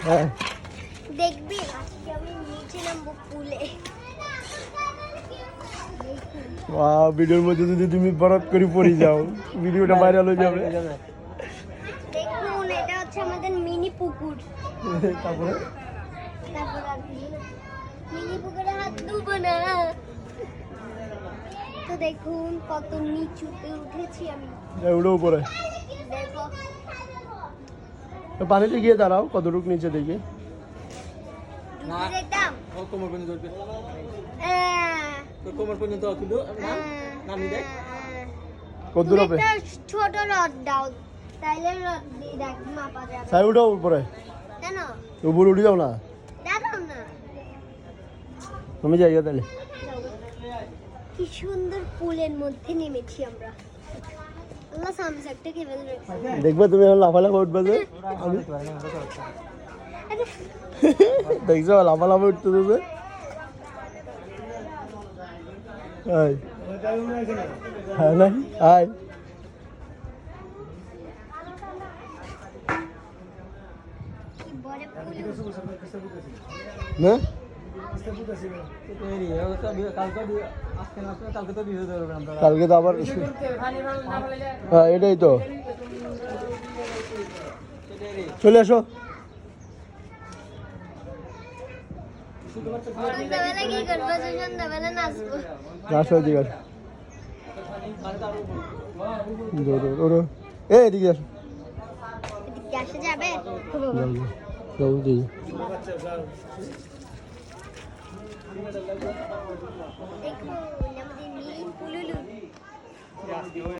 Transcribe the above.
হ্যাঁ দেখবি আজকে আমি নিচে নামবো পুলে। ভিডিওর মধ্যে যদি তুমি বরফ করে পড়ে যাও ভিডিওটা ভাইরাল হয়ে যাবে। দেখুন এটা হচ্ছে আমাদের মিনি পুকুর। তারপরে মিনি পুকুরে হাত ধুবো না। তো দেখুন কত নিচুতে উঠেছি আমি। উঠে উপরে দেখো পানিতে গিয়ে দাঁড়াও কতটুকু নিচে দেখি। যেতাম কোমর পর্যন্ত উঠবে, আহ, কোমর পর্যন্ত কিন্তু নামি দেখ। কতদূর হবে? একটা ছোট রড দাও, তাইলে রড দিয়ে দেখ মাপা যাবে। সাই উঠাও উপরে, কেন উপরে উঠে যাও না, দেখাও না। তুমি যাইয়া তাহলে। কি সুন্দর পুলের মধ্যে নেমেছি আমরা। আল্লাহ সামসাকটা কেবল রেখে দেখবে তুমি এখন লাফালাফা উঠবে যে দেখছো লাফালাফা উঠতে দেবে। হ্যাঁ না আয় কি বড় পুল। না কালকে তো আবার হ্যাঁ এটাই তো চলে আসো। সন্ধ্যাবেলা কি করবো? সন্ধ্যাবেলা নাচবো। আসো এদিকে আসো, এদিকে আসো, এদিকে আসা যাবে? যাও দিই। দেখুন আমাদের নীল পুলুলু।